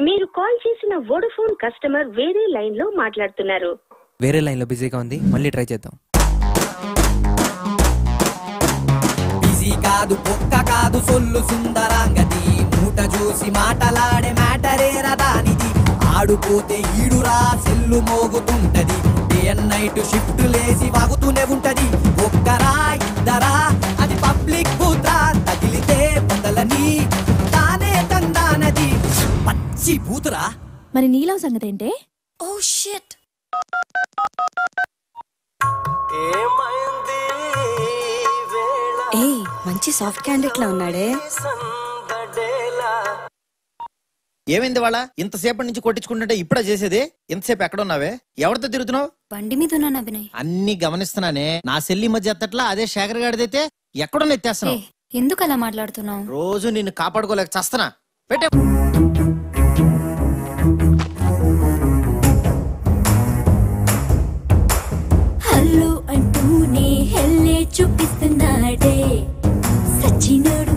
మీరు కాల్ చేసిన Vodafone customer వేరే లైన్ లో మాట్లాడుతున్నారు. వేరే లైన్ లో బిజీగా ఉంది, మళ్ళీ ట్రై చేద్దాం. బిజీ కాదు పొక్క కాదు సొల్లు సుందరాంగతి, మూట చూసి మాటలాడే మ్యాటరేరా దానిది. ఆడుపోతే ఈడురా సెల్లు మోగుతుంటది, డే అండ్ నైట్ షిఫ్ట్ లేసి వాగుతూనే ఉంటది. ఒక్కరా ఇద్దరా అది పబ్లిక్ బూత్రా, తగిలితే బదలని తానే తందానది పచ్చి బూతురా. మరి నీలో సంగతి ఏంటే? Oh shit. ఏ మంచి సాఫ్ట్ క్యాండిడేట్ లా ఉన్నాడే. ఏమైంది వాళ్ళ ఇంతసేపటి నుంచి కొట్టించుకుంటుంటే ఇప్పుడే చేసేది? ఇంతసేపు ఎక్కడ ఉన్నావే? ఎవరితో తిరుగుతున్నావు? బండి మీద ఉన్నాను అభినయ్. అన్ని గమనిస్తున్నానే. నా సెల్లి మధ్య ఎత్తట్లా, అదే శేఖర్ గాడిదైతే ఎక్కడో ఎత్తేస్తున్నావు. ఎందుకు అలా మాట్లాడుతున్నావు? రోజు నిన్ను కాపాడుకోలేక చస్తున్నా. పెట్టే హల్లు అంటూనే హెల్లే చూపిస్తున్నాడే సచ్చినోడు,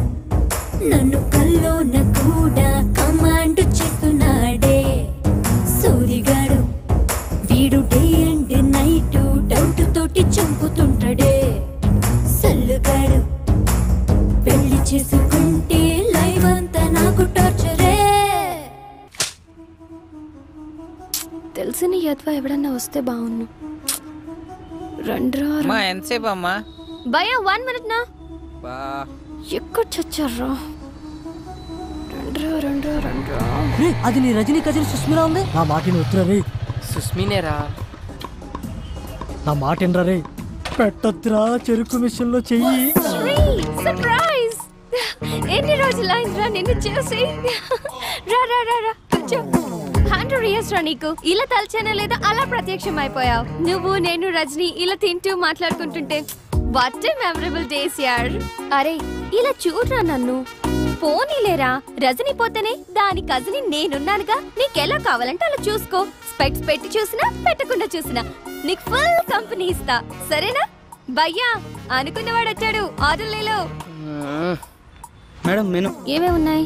నన్ను కల్లోన కూడా కమాండ్ చేస్తున్నాడే సూరిగాడు. వీడు డే అండ్ నైట్ డౌట్ తోటి చంపుతుంటాడే సల్లుగాడు. పెళ్లి చేసుకుంటే లైవ్ అంతా నాకు టార్చరే. తెలిసిన యద్వా ఎవడన్నా వస్తే బాగున్ను. రండ్రా ఎంతసేపు అమ్మా? భయ 1 minute నా. ఎక్కడ చచ్చారా? రండ్రా. అది నీ రజనీ కజిన్ సుస్మిరా ఉంది. నా మాటని ఉత్తరా రే. సుస్మినేరా? నా మాట ఏంట్రా రే? పెట్టొద్దురా చెరుకు మిషన్ లో చెయ్యి. సర్ప్రైజ్! ఎన్ని రోజులైందిరా నిన్ను చూసి. రా కూర్చో. 100 years రా నీకు. ఇలా తలచేనా లేదా అలా ప్రత్యక్షం అయిపోయావు. నువ్వు నేను రజనీ ఇలా తింటూ మాట్లాడుకుంటుంటే వాట్ ఏ మెమరబుల్ డేస్ యార్. అరే ఇలా చూడరా నన్ను. పోనీలేరా, రజనీ పోతేనే దాని కజిని నేనున్నానుగా. నీకెలా కావాలంటే అలా చూసుకో. స్పెక్ట్స్ పెట్టి చూసినా పెట్టకుండా చూసినా నీకు ఫుల్ కంపెనీ ఇస్తా, సరేనా? భయ్యా అనుకున్నవాడు వచ్చాడు, ఆర్డర్లేలో. మేడం మెను ఏమేమి ఉన్నాయి?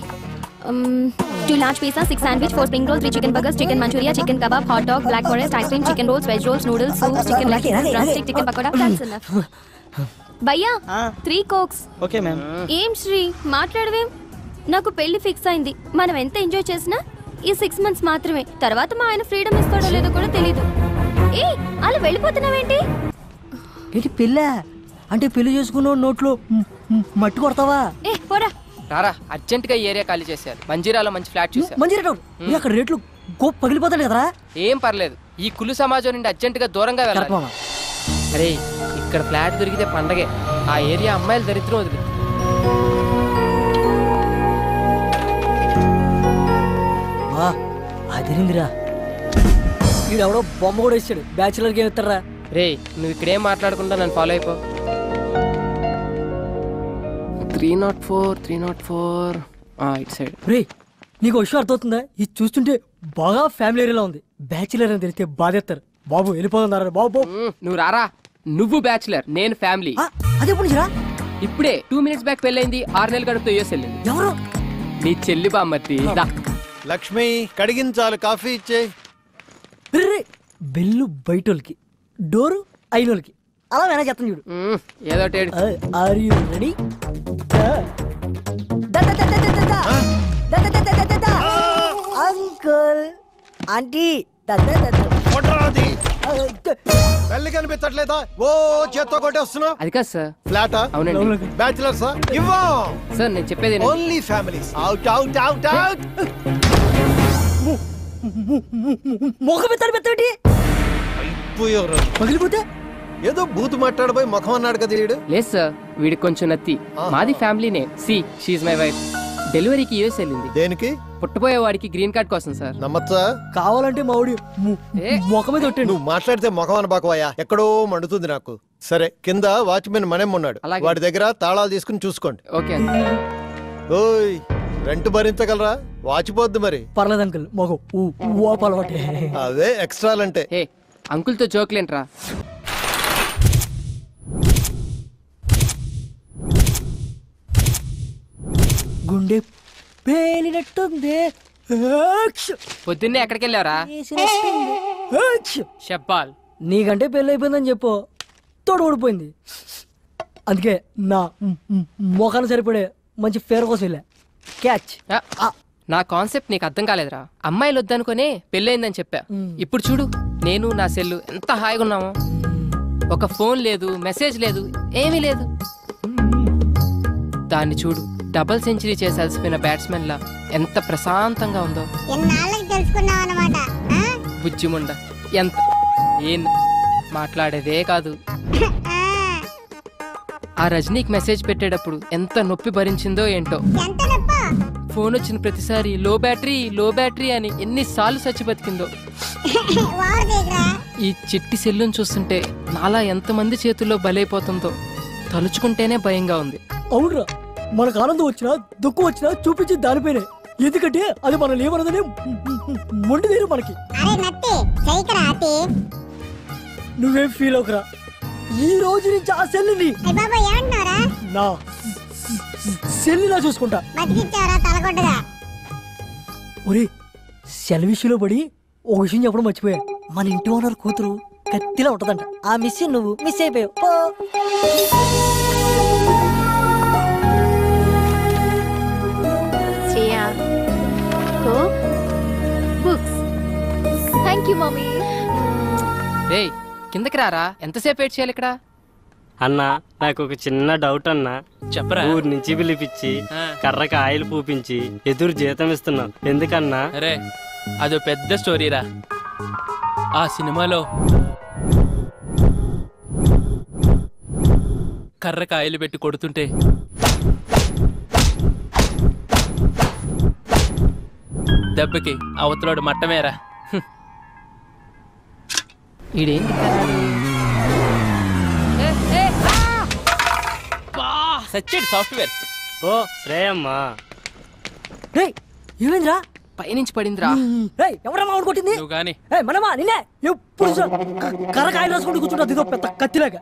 2 large pizza, 6 sandwich, 4 spring rolls, 3 chicken burgers, chicken manchuria, chicken kebab, hot dog, black forest, ice cream, chicken rolls, veg rolls, noodles, soup, chicken leg, drumstick, chicken pakoda. That's enough. భయ్యా 3 cokes. Okay ma'am. ఏం శ్రీ మాట్లాడవేం? నాకు పెళ్లి fix అయింది. మనం ఎంత enjoy చేసినా ఈ 6 months మాత్రమే. తర్వాత మా ఆయన ఫ్రీడమ్ ఇస్తాడో లేదో కూడా తెలీదు. ఏ అలా వెళ్ళిపోతున్నావేంటి? ఏంటి పెళ్ళ అంటే పెళ్లి చేసుకున్న నోట్లో మట్టి కొడతావా? ఏ పోరా. రారా, అర్జెంట్ గా ఏరియా ఖాళీ చేశారు. మంజీరాలో మంచి ఫ్లాట్ చూసారు. మంజీరా అక్కడ రేట్లు గోప్ పగిలిపోతాడు కదరా. ఏం పర్లేదు, ఈ కులు సమాజం నుండి అర్జెంట్ గా దూరంగా వెళ్ళాలి. అరే ఇక్కడ ఫ్లాట్ దొరికితే పండగే. ఆ ఏరియా అమ్మాయిలు దరిద్రం వదిలి. అదిరిందిరా. వీడెవడో బొమ్మ కూడా ఇచ్చాడు. బ్యాచులర్ కి ఏమిస్తారా? రే నువ్వు ఇక్కడేం మాట్లాడకుండా నన్ను ఫాలో అయిపో. 304 ఇటు సైడ్. రే నీకు విషయం అర్థమవుతుందా? ఇది చూస్తుంటే బాగా ఫ్యామిలీ ఏరియాలో ఉంది. బ్యాచులర్ అని తెలిస్తే బాధేస్తారు. బాబు వెళ్ళిపోతున్నారా బాబు? నువ్వు రారా. నువ్వు బ్యాచులర్, నేను ఫ్యామిలీ. అదే పుణ్యరా. ఇప్పుడే 2 minutes బ్యాక్ పెళ్ళైంది. 6 నెలల గడుపుతో యూఎస్ వెళ్ళింది. ఎవరు? నీ చెల్లి బామ్మర్తి. లక్ష్మి కడిగించాలి, కాఫీ ఇచ్చే. బెల్లు బయటోళ్ళకి, డోరు అయినోళ్ళకి. అలా మేనేజ్ చేస్తాను చూడు. ఏదో are you ready? Uncle aunty పెళ్లి కనిపించట్లేదా? ఓ చేత్తో కొట్టేస్తున్నావు. అది కాదు సార్. ఫ్లాటా? అవునండి. Bachelor sir? ఇవ్వం సార్, నేను చెప్పేది only families. Out out out out. మొఖం పెట్టి పగిలిపోతే ఏదో బూతు మాట్లాడబోయి ముఖం అన్నాడు కదా వీడు. లేదు సార్, వీడికి కొంచెం నత్తి. మాది ఫ్యామిలీనే. She my wife. డెలివరీకి యూఎస్ వెళ్ళింది. దేనికి? పుట్టబోయే వాడికి గ్రీన్ కార్డ్ కోసం సార్. నమ్మచ్చా? కావాలంటే మావుడి ముఖం మీద కొట్టండి. నువ్వు మాట్లాడితే ముఖం అనబాకవయ్యా, ఎక్కడో మండుతుంది నాకు. సరే, కింద వాచ్మెన్ మనేం ఉన్నాడు, వాడి దగ్గర తాళాలు తీసుకుని చూసుకోండి. ఓకే. ఓయ్ రెంట్ భరించగలరా? వాచిపోద్దు మరి. పర్లేదు అంకుల్, మొగం అలవాటే. అదే ఎక్స్ట్రాలంటే. అంకుల్తో జోక్లేంట్రా. గుండె పేలినట్టుంది. పొద్దున్నే ఎక్కడికి వెళ్ళావరా? చెప్పాల్. నీకంటే పెళ్ళి అయిపోయిందని చెప్పు, తోడు ఊడిపోయింది. అందుకే నా మొఖాన్ని సరిపడే మంచి ఫేర్ కోసం వెళ్ళా. క్యాచ్. నా కాన్సెప్ట్ నీకు అర్థం కాలేదురా. అమ్మాయిలు వద్దనుకునే పెళ్ళయిందని చెప్పా. ఇప్పుడు చూడు, నేను నా సెల్లు ఎంత హాయిగా ఉన్నామో. ఒక ఫోన్ లేదు, మెసేజ్ లేదు, ఏమీ లేదు. దాన్ని చూడు, డబుల్ సెంచరీ చేసాల్సిన బ్యాట్స్మెన్ లా ఎంత ప్రశాంతంగా ఉందో. బుజ్జిముండ ఎంత ఏం మాట్లాడేదే కాదు. ఆ రజనీకి మెసేజ్ పెట్టేటప్పుడు ఎంత నొప్పి భరించిందో ఏంటో. ఫోన్ వచ్చిన ప్రతిసారి లో బ్యాటరీ అని ఎన్నిసార్లు చచ్చి బతికిందో. ఈ చిట్టి సెల్లును చూస్తుంటే నాలా ఎంతమంది చేతుల్లో బలైపోతుందో తలుచుకుంటేనే భయంగా ఉంది. అవునరా, మనకు ఆనందం వచ్చినా దుఃఖం వచ్చినా చూపించి దానిపైనే. ఎందుకంటే అది మన లేవనదనే మొండిదేరు మనకి. నువ్వేం ఫీల్ అవుకురా, ఈ రోజు నుంచి ఆ సెల్లుని నా సెల్లులా చూసుకుంటా. ఒరే, సెల్ విషయంలో పడి ఓ విషయం చెప్పడం మర్చిపోయా. మన ఇంటి ఓనర్ కూతురు కత్తిలా ఉంటదంట. ఆ మిస్ నువ్వు మిస్ అయిపోయావు. Thank you mummy. రేయ్ కిందకి రారా, ఎంతసేపు వెయిట్ చేయాలి ఇక్కడ? అన్నా, నాకు ఒక చిన్న డౌట్ అన్నా. చెప్పరా? ఊరు నుంచి పిలిపించి కర్రకి ఆయిల్ పూపించి ఎదురు జీతం ఇస్తున్నాం ఎందుకన్నా? అరే అదో పెద్ద స్టోరీరా. ఆ సినిమాలో కర్రకి ఆయిల్ పెట్టి కొడుతుంటే దెబ్బకి అవతలోడు మట్టమేరా. ఈడేంటి సచ్చేడు సాఫ్ట్వేర్. ఓ శ్రేయమ్మా. ఏమైందిరా? పైనుంచి పడిందిరా. ఎవరమ్మా కొట్టింది? నువ్వు గాని మనమా నిన్నే ఎప్పుడు కర్రకాయలు రాసుకుంటూ కూర్చుంటా ఇదో పెద్ద కత్తిలాగా.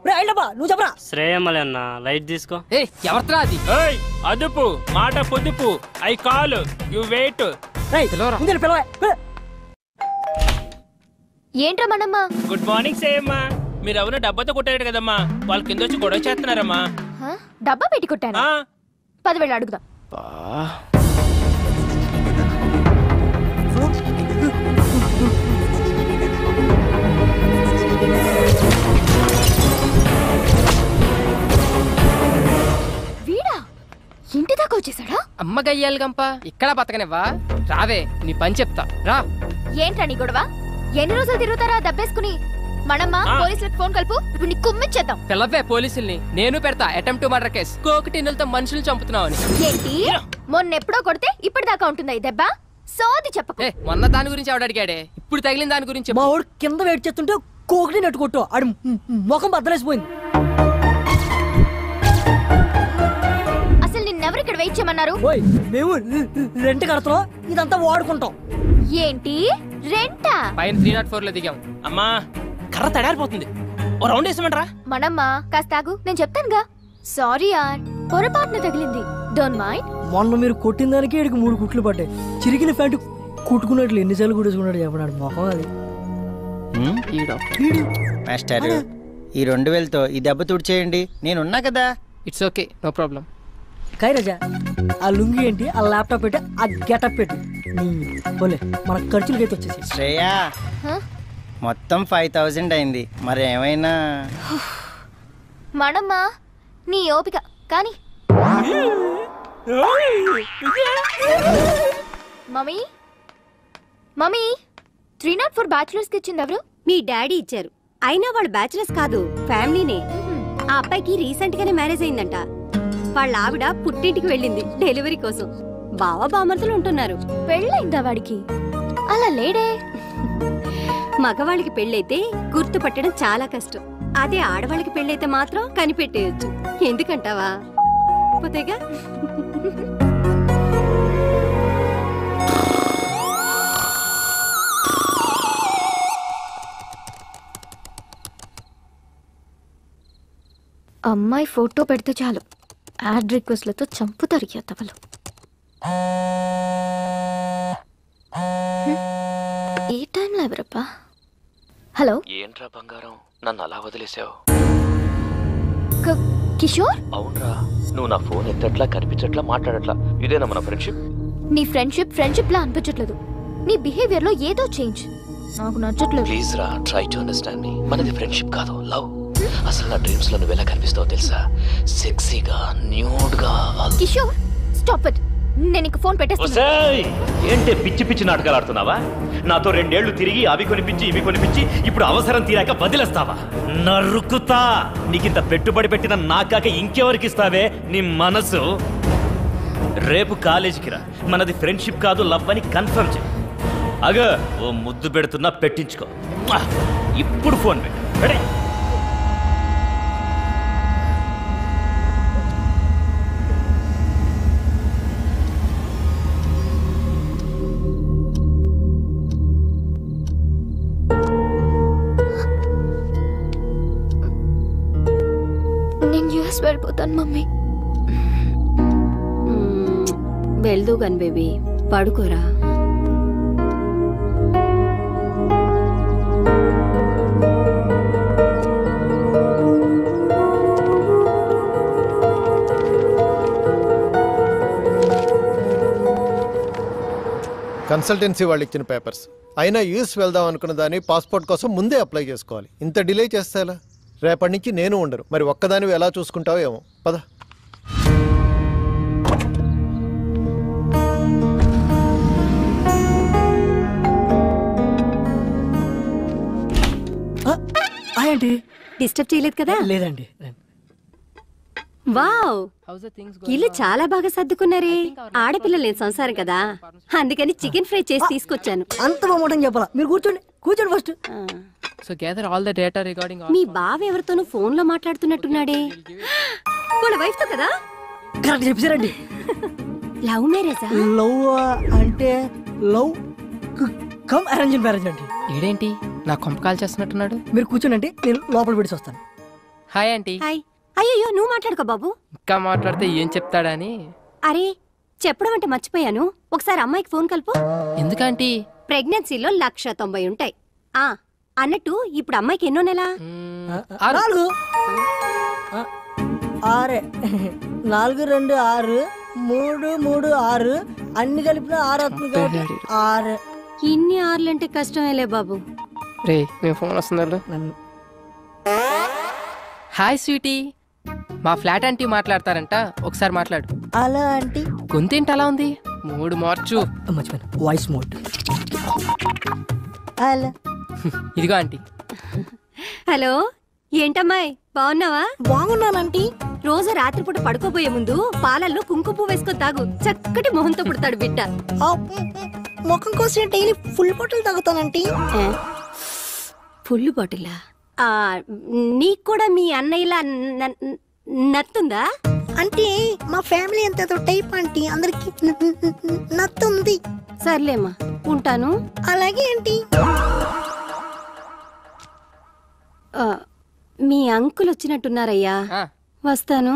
నువ్వు చెప్పరా? శ్రేయమ్మలే అన్న, లైట్ తీసుకో. ఎవరిరా అది? అదుపు మాట పొదుపు. I call you wait. ఏంట్రా మనమ్మా? Good morning సేయమ్మా. మీరు ఎవరు డబ్బాతో కొట్టారు కదమ్మా, వాళ్ళ కింద వచ్చి గొడవ చేస్తున్నారమ్మా. డబ్బా పెట్టి కొట్టాను. 10,000 అడుగుదాం. వీడా ఇంటి దాకా వచ్చేసాడా? అమ్మ గయ్యాలి గంప, ఇక్కడ బతకనివ్వా? రావే, నీ పని చెప్తా రా. ఏంట్రా నీ గొడవ? ఎన్ని రోజులు తిరుగుతారా దబ్బేసుకుని? మనమ్మా పోలీసులకు ఫోన్ కలుపు, ఇప్పుడు నీ కుమ్మిచ్చేద్దాం. పిల్లవే పోలీసుల్ని, నేను పెడతా అటెంప్ట్ టు మర్డర్ కేసు. కోకటిన్నులతో మనుషులు చంపుతున్నావని. ఏంటి? మొన్నెప్పుడో కొడితే ఇప్పటిదాకా ఉంటుందా ఈ దెబ్బ? సోది చెప్పకు. మొన్న దాని గురించి ఆవిడ అడిగాడే, ఇప్పుడు తగిలిన దాని గురించి. మా వాడు కింద వెయిట్ చేస్తుంటే కోకటి నెట్టు కొట్టు, ఆడి ముఖం బద్దలేసిపోయింది. అసలు నిన్నెవరు ఇక్కడ వెయిట్ చేయమన్నారు? మేము రెంట్ కడతాం, ఇదంతా వాడుకుంటాం. ఏంటి రెంటా? పైన 304 లో దిగాం. అమ్మా కర్ర తడారిపోతుంది, ఓ రౌండ్ వేసామంటరా. మనమ్మా కాస్త ఆగు, నేను చెప్తానుగా. సారీ యార్, పొరపాటున తగిలింది. Don't mind. మొన్న మీరు కొట్టిన దానికి ఇక్కడికి 3 కుట్లు పడ్డాయి. చిరిగిన ప్యాంటు కుట్టుకున్నట్లు ఎన్నిసార్లు కుట్టేసుకున్నాడు చెప్పడాడు మొహం అది. మాస్టర్, ఈ 2000తో ఈ దెబ్బ తుడిచేయండి, నేనున్నా కదా. It's okay, no problem. కైరాజా, ఆ లుంగి ఏంటి, ఆ ల్యాప్టాప్ పెట్టి, ఆ గెటప్ పెట్టి పోలే మన ఖర్చులకైతే వచ్చేసి. శ్రేయా, మొత్తం 5000 అయింది, మరి ఏమైనా? మనమ్మా నీ ఓపిక కానీ. మమ్మీ మమ్మీ 304 బ్యాచులర్స్ కి ఇచ్చింది ఎవరు? మీ డాడీ ఇచ్చారు. అయినా వాళ్ళు బ్యాచులర్స్ కాదు, ఫ్యామిలీనే. ఆ అబ్బాయికి రీసెంట్ గానే మ్యారేజ్ అయిందంట. వాళ్ళ ఆవిడ పుట్టింటికి వెళ్ళింది డెలివరీ కోసం. బావ బామర్తులు ఉంటున్నారు. పెళ్ళైందా వాడికి? అలా లేడే. మగవాళ్ళకి పెళ్ళైతే గుర్తుపట్టడం చాలా కష్టం. అదే ఆడవాళ్ళకి పెళ్ళైతే మాత్రం కనిపెట్టేయచ్చు. ఎందుకంటావా? పోతేగా. అమ్మాయి ఫోటో పెడితే చాలు, యాడ్ రిక్వెస్ట్లతో చంపుతారు ఎత్తవలు. ఎవరప్పా? హలో, ఏంట్రా బంగారం, నన్ను అలా వదిలేసావు? కిషోర్, అవునరా, నువ్వు నా ఫోన్ ఎత్తట్లా, కనిపించట్లా, మాట్లాడట్లా. ఇదేనా మన ఫ్రెండ్షిప్? నీ ఫ్రెండ్షిప్ లా అనిపించట్లేదు. నీ బిహేవియర్ లో ఏదో చేంజ్ నాకు నచ్చట్లేదు. ప్లీజ్ రా, ట్రై టు అండర్స్టాండ్ మీ. మనది ఫ్రెండ్షిప్ కాదు, లవ్. అసలు నా డ్రీమ్స్ లో నువ్వు ఎలా కనిపిస్తావో తెలుసా? సెక్సీగా, న్యూడ్ గా. Kishore, stop it. నేను ఇంక ఫోన్ పెట్టేస్తున్నా. ఏంటి పిచ్చి పిచ్చి నాటకాలు ఆడుతున్నావా? నాతో 2 ఏళ్లు తిరిగి అవి కొనిపించి ఇవి కొనిపించి ఇప్పుడు అవసరం తీరాక వదిలేస్తావా? నరుకుతా. నీకింత పెట్టుబడి పెట్టిన నాకాక ఇంకెవరికి ఇస్తావే నీ మనసు? రేపు కాలేజీకి రా, మనది ఫ్రెండ్షిప్ కాదు లవ్ అని కన్ఫర్మ్ చేయి. అగ ఓ ముద్దు పెడుతున్నా, పెట్టించుకో. ఇప్పుడు ఫోన్ పెట్టే. నేను యూఎస్ వెళ్ళిపోతాను మమ్మీ. వెళ్దు గన్ బేబీ, పడుకోరా. కన్సల్టెన్సీ వాళ్ళు ఇచ్చిన పేపర్స్ అయినా యూఎస్ వెళ్దాం అనుకున్న దాన్ని పాస్పోర్ట్ కోసం ముందే అప్లై చేసుకోవాలి. ఇంత డిలే చేస్తే ఎలా? రేపటి నుంచి నేను ఉండరు. మరి ఒక్కదానివి ఎలా చూసుకుంటావో ఏమో. పద. ఏంటి డిస్టర్బ్ చేయలేదు కదా? లేదండి. వావ్, ఇల్లు చాలా బాగా సర్దుకున్నారే. ఆడపిల్ల లేని సంసారం కదా, అందుకని చికెన్ ఫ్రై చేసి తీసుకొచ్చాను. అంత బాగుంటుంది చెప్పాలా? మీరు కూర్చోండి first. So gather all the data regarding. మీ బావ ఎవరితోనూ ఫోన్ లో మాట్లాడుతున్నట్టున్నాడే. వాళ్ళ వైఫ్ తో కదా? కరెక్ట్ చెప్పారండి. లవ్ మ్యారేజా? లవ్ అంటే లవ్ కమ్ అరేంజ్ మ్యారేజ్ అండి. ఏడేంటి నా కొంప కాల్ చేస్తున్నట్టున్నాడు? మీరు కూర్చోండి, నేను లోపల పెట్టి వస్తాను. Hi aunty. హాయ్. అయ్యో నువ్వు మాట్లాడుకో బాబు. ఇంకా మాట్లాడితే ఏం చెప్తాడని. అరే చెప్పడం అంటే మర్చిపోయాను. ఒకసారి అమ్మాయికి ఫోన్ కలుపు. ఎందుకంటే ప్రెగ్నెన్సీలో 190 ఉంటాయి. అన్నట్టు ఇప్పుడు అమ్మాయికి ఎన్నో నెల? 4 6 4 2 6 3 3 6 అన్ని కలిపిన 6 అవుతుంది. 6. ఇన్ని 6లంటే కష్టమేలే బాబు. రే మీ ఫోన్ వస్తుందా? హాయ్ స్వీటీ, మా ఫ్లాట్ ఆంటీ మాట్లాడతారంట, ఒకసారి మాట్లాడు. అలా ఆంటీ గొంతేంటి అలా ఉంది? మూడు మార్చు. మర్చిపోయాను, వాయిస్ మోడ్. అలా ఇదిగో ఆంటీ. హలో, ఏంటమ్మాయి బాగున్నావా? బాగున్నానంటీ. రోజు రాత్రిపూట పడుకోబోయే ముందు పాలల్లో కుంకుమ పువ్వు వేసుకొని తాగు, చక్కటి మొహంతో పుడతాడు బిడ్డ. ముఖం కోసం డైలీ ఫుల్ బాటిల్ తాగుతానంటీ. ఫుల్ బాటిలా? నీకు కూడా మీ అన్నయ్యలా నత్తుందా? అంటే మా ఫ్యామిలీ అంత టైప్ ఆంటీ, అందరికి నత్తుంది. సర్లేమ్మా, ఉంటాను. అలాగే ఆంటీ. మీ అంకుల్ వచ్చినట్టున్నారయ్యా, వస్తాను.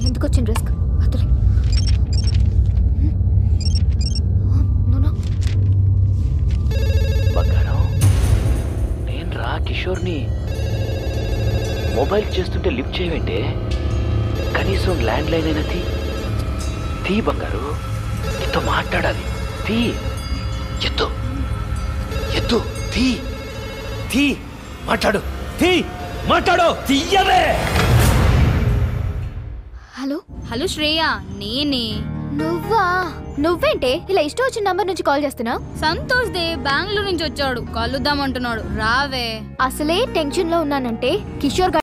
ఎందుకు వచ్చిన రిస్క్? బంగారం, నేను రా కిషోర్ని. మొబైల్ చేస్తుంటే లిఫ్ట్ చేయమంటే కనీసం ల్యాండ్ లైన్ అయినా తీ బంగారు, నీతో మాట్లాడాలి. తీ, ఎత్తు ఎత్తు, తీ మాట్లాడు, మాట్లాడు, తీయవే. హలో హలో శ్రేయ, నేనే. నువ్వేంటే ఇలా ఇష్టం వచ్చిన నంబర్ నుంచి కాల్ చేస్తున్నావు? సంతోష్ దే బెంగళూరు నుంచి వచ్చాడు, కలుద్దామంటున్నాడు, రావే. అసలే టెన్షన్ లో ఉన్నానంటే కిషోర్